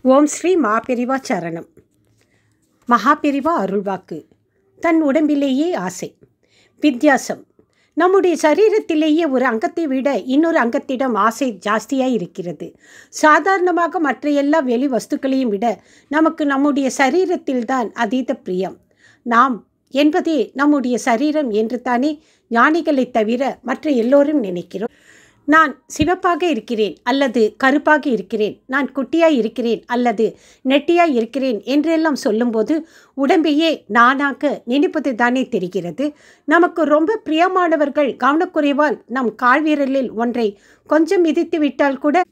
ஓம் ஸ்ரீ மாபெரிவா சரணம். மகாபெரிவா அருள்வாக்கு. தன் உடம்பிலேயே ஆசை. வித்தியாசம். நம்முடைய சரீரத்திலேயே ஒரு அங்கத்தை விட இன்னொரு அங்கத்திடம் ஆசை ஜாஸ்தியாக இருக்கிறது. சாதாரணமாக மற்ற எல்லா வெளி வஸ்துக்களையும் விட நமக்கு நம்முடைய சரீரத்தில்தான் அதீத பிரியம். நாம் என்பதே நம்முடைய சரீரம் என்று தானே ஞானிகளை தவிர மற்ற எல்லோரும் நினைக்கிறோம். நான் சிவப்பாக இருக்கிறேன் அல்லது கருப்பாக இருக்கிறேன், நான் குட்டியாய் இருக்கிறேன் அல்லது நெட்டியாய் இருக்கிறேன் என்றெல்லாம் சொல்லும்போது உடம்பையே நானாக நினைப்பது தானே தெரிகிறது. நமக்கு ரொம்ப பிரியமானவர்கள் கவனக்குறைவால் நம் கால்வீரலில் ஒன்றை கொஞ்சம் மிதித்து விட்டால் கூட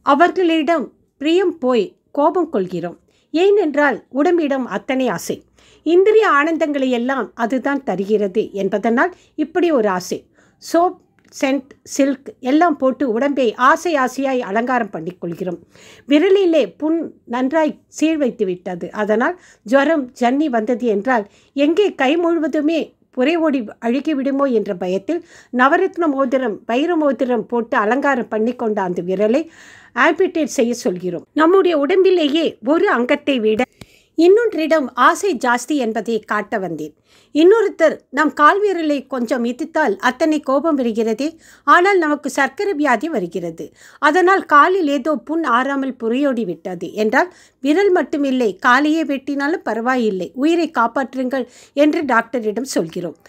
அவர்களிடம் பிரியம் போய் கோபம் கொள்கிறோம். ஏனென்றால் உடம்பிடம் அத்தனை ஆசை. இந்திரிய ஆனந்தங்களை எல்லாம் அதுதான் தருகிறது என்பதனால் இப்படி ஒரு ஆசை. சோப், சென்ட், சில்க் எல்லாம் போட்டு உடம்பை ஆசையாய் அலங்காரம் பண்ணிக்கொள்கிறோம். விரலிலே புண் நன்றாய் சீழ் வைத்து விட்டது. அதனால் ஜுரம் ஜன்னி வந்தது என்றால் எங்கே கை முழுவதுமே புரை ஓடி அழுகிவிடுமோ என்ற பயத்தில் நவரத்ன மோதிரம், வைர மோதிரம் போட்டு அலங்காரம் பண்ணி கொண்ட அந்த விரலை ஆம்பிடேட் செய்ய சொல்கிறோம். நம்முடைய உடம்பிலேயே ஒரு அங்கத்தை விட இன்னொன்றிடம் ஆசை ஜாஸ்தி என்பதை காட்ட வந்தேன். இன்னொருத்தர் நம் கால்வீரலை கொஞ்சம் மிதித்தால் அத்தனை கோபம் வருகிறதே. ஆனால் நமக்கு சர்க்கரை வியாதி வருகிறது. அதனால் காலில் ஏதோ புண் ஆறாமல் புரையோடி விட்டது என்றால் விரல் மட்டுமில்லை, காலையே வெட்டினாலும் பரவாயில்லை, உயிரை காப்பாற்றுங்கள் என்று டாக்டரிடம் சொல்கிறோம்.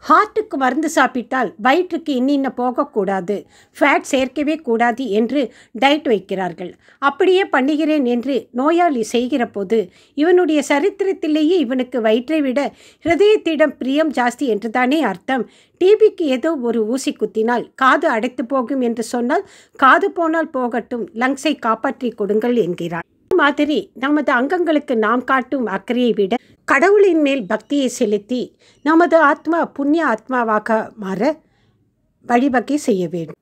ஹார்ட்டுக்கு மருந்து சாப்பிட்டால் வயிற்றுக்கு இன்னின்ன போகக்கூடாது, ஃபேட் சேர்க்கவே கூடாது என்று டயட் வைக்கிறார்கள். அப்படியே பண்ணுகிறேன் என்று நோயாளி செய்கிற போது இவனுடைய சரித்திரத்திலேயே இவனுக்கு வயிற்றை விட ஹிருதயத்திடம் பிரியம் ஜாஸ்தி என்று தானே அர்த்தம். டிபிக்கு ஏதோ ஒரு ஊசி குத்தினால் காது அடைத்து போகும் என்று சொன்னால் காது போனால் போகட்டும், லங்ஸை காப்பாற்றி கொடுங்கள் என்கிறார். மாதிரி நமது அங்கங்களுக்கு நாம் காட்டும் அக்கறையை விட கடவுளின் மேல் பக்தியை செலுத்தி நமது ஆத்மா புண்ணிய ஆத்மாவாக மாற வழிவகை செய்ய வேண்டும்.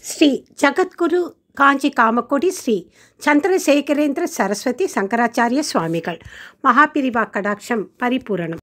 ஸ்ரீ ஜகத்குரு காஞ்சி காமக்கொடி ஸ்ரீ சந்திரசேகரேந்திர சரஸ்வதி சங்கராச்சாரிய சுவாமிகள். மகாபிரிவா கடாட்சம் பரிபூரணம்.